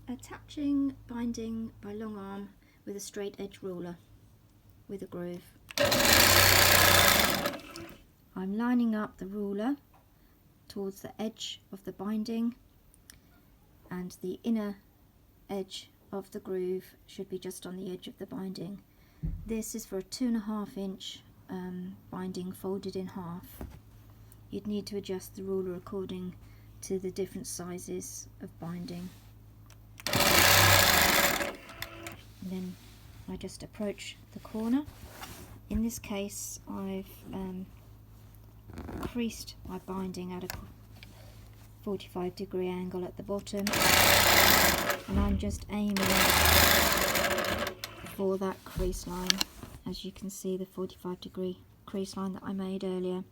Attaching binding by long arm with a straight edge ruler with a groove. I'm lining up the ruler towards the edge of the binding, and the inner edge of the groove should be just on the edge of the binding. This is for a 2.5 inch binding folded in half. You'd need to adjust the ruler according to the different sizes of binding. And then I just approach the corner. In this case I've creased my binding at a 45-degree angle at the bottom, and I'm just aiming for that crease line. As you can see, the 45-degree crease line that I made earlier.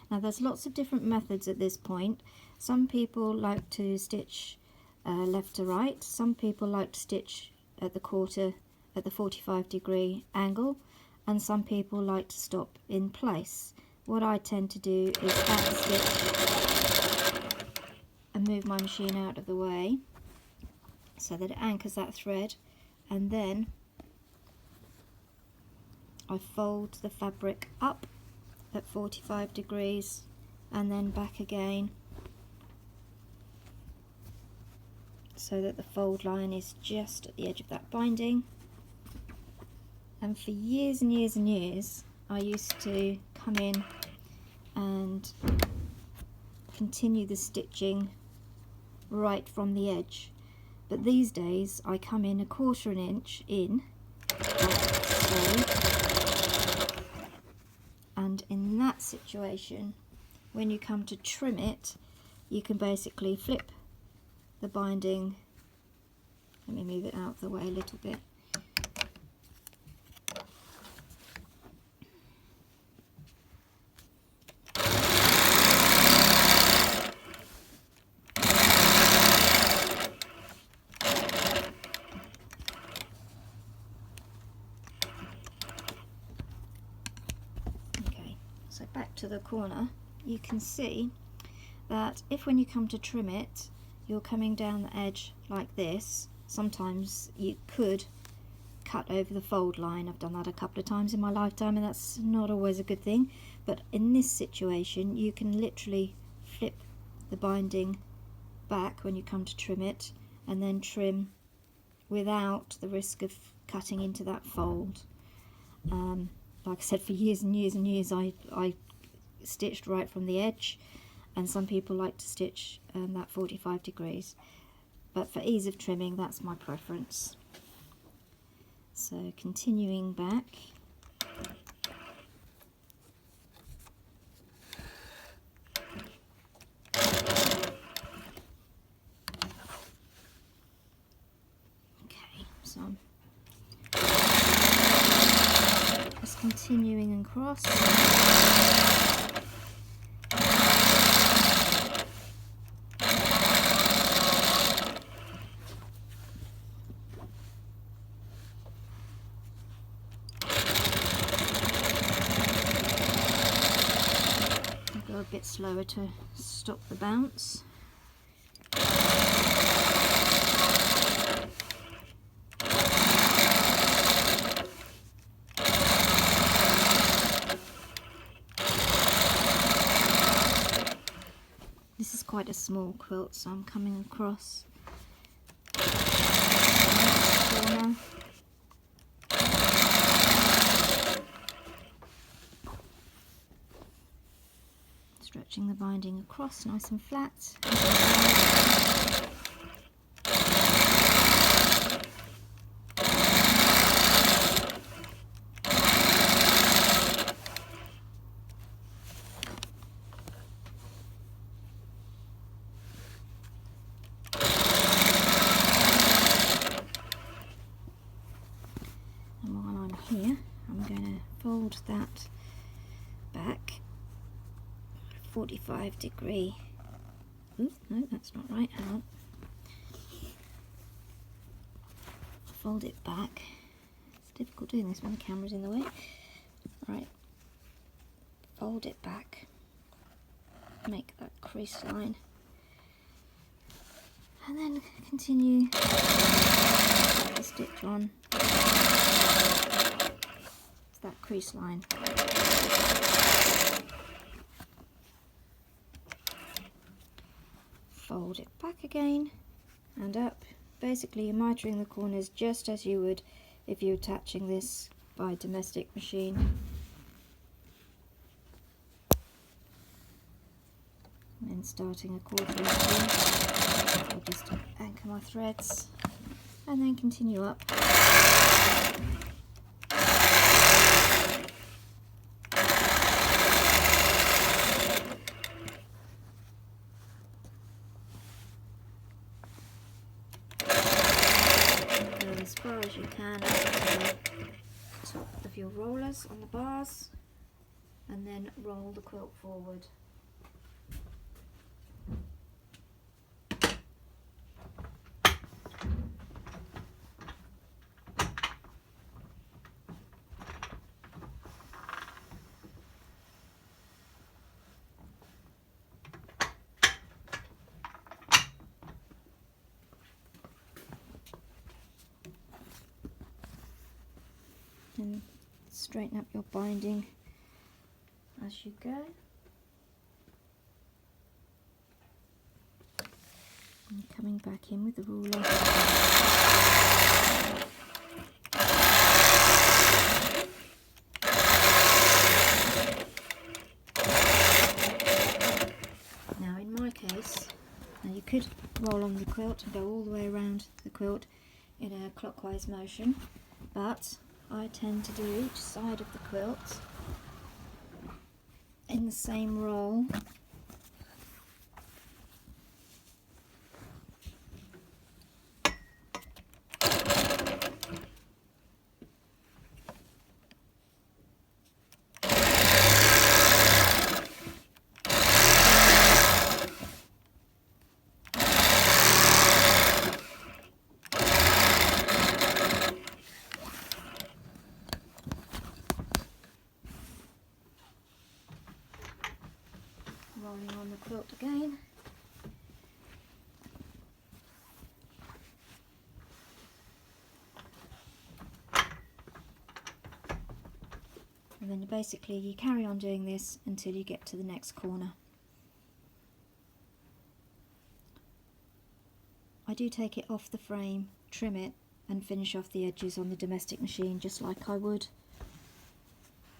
Now there's lots of different methods at this point. Some people like to stitch left to right, some people like to stitch at the quarter at the 45-degree angle, and some people like to stop in place. What I tend to do is back stitch and move my machine out of the way so that it anchors that thread, and then I fold the fabric up at 45 degrees and then back again, so that the fold line is just at the edge of that binding. And for years and years and years I used to come in and continue the stitching right from the edge, but these days I come in 1/4 inch in, like so, and in that situation, when you come to trim it, you can basically flip the binding. Let me move it out of the way a little bit. So back to the corner, you can see that if when you come to trim it, you're coming down the edge like this, sometimes you could cut over the fold line. I've done that a couple of times in my lifetime, and that's not always a good thing. But in this situation, you can literally flip the binding back when you come to trim it, and then trim without the risk of cutting into that fold. Like I said, for years and years and years I stitched right from the edge, and some people like to stitch that 45 degrees, but for ease of trimming that's my preference. So continuing back, okay, so I'm just continuing and cross. I'll go a bit slower to stop the bounce. This is quite a small quilt, so I'm coming across the corner. Stretching the binding across nice and flat. And while I'm here, I'm going to fold that back 45 degree. Ooh, no, that's not right. Hang on. Fold it back. It's difficult doing this when the camera's in the way. Right. Fold it back. Make that crease line. And then continue the stitch on to that crease line. Fold it back again and up. Basically you're mitering the corners just as you would if you're attaching this by domestic machine. And then starting a quarter inch, I'll just anchor my threads and then continue up. As far as you can at the top of your rollers on the bars, and then roll the quilt forward. And straighten up your binding as you go. And coming back in with the ruler. Now in my case, now you could roll on the quilt and go all the way around the quilt in a clockwise motion, but I tend to do each side of the quilt in the same roll. Rolling on the quilt again. And then basically you carry on doing this until you get to the next corner. I do take it off the frame, trim it and finish off the edges on the domestic machine just like I would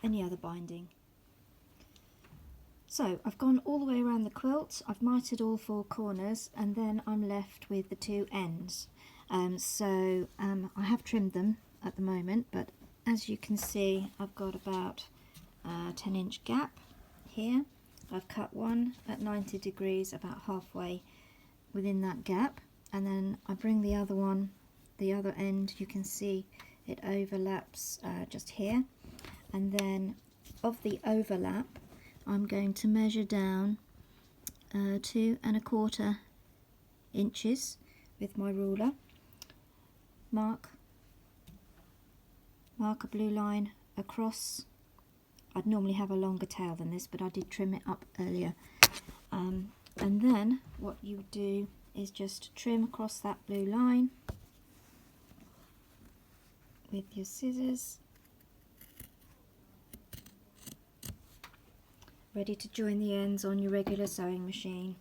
any other binding. So I've gone all the way around the quilt, I've mitered all four corners, and then I'm left with the two ends. I have trimmed them at the moment, but as you can see I've got about a 10-inch gap here. I've cut one at 90 degrees about halfway within that gap, and then I bring the other one, the other end, you can see it overlaps just here, and then of the overlap I'm going to measure down 2¼ inches with my ruler, mark a blue line across. I'd normally have a longer tail than this, but I did trim it up earlier. And then what you do is just trim across that blue line with your scissors, ready to join the ends on your regular sewing machine.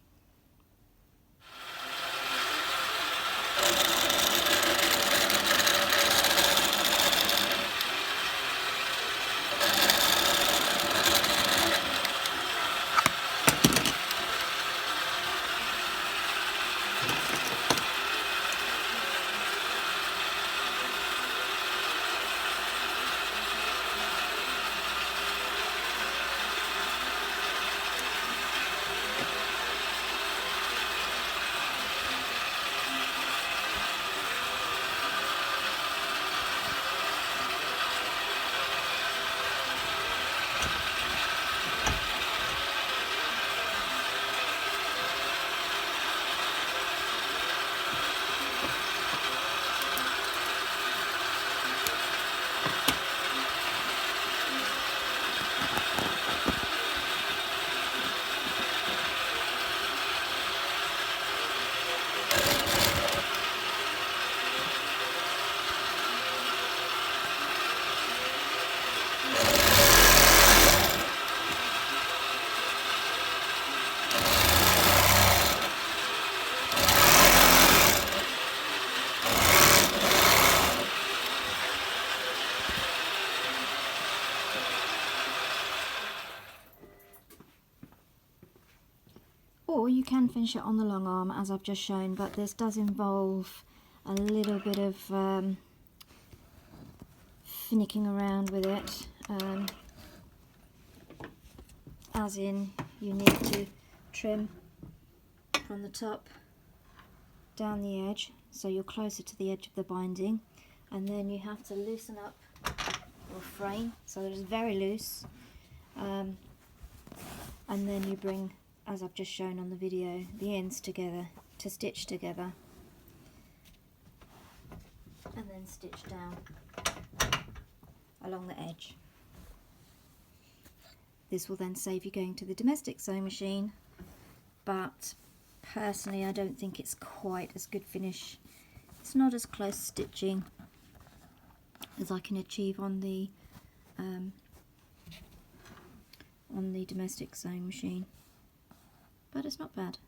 can finish it on the long arm as I've just shown, but this does involve a little bit of finicking around with it, as in you need to trim from the top down the edge so you're closer to the edge of the binding, and then you have to loosen up your frame so that it's very loose, and then you bring, as I've just shown on the video, the ends together to stitch together and then stitch down along the edge. This will then save you going to the domestic sewing machine, but personally I don't think it's quite as good finish. It's not as close stitching as I can achieve on the domestic sewing machine, but it's not bad.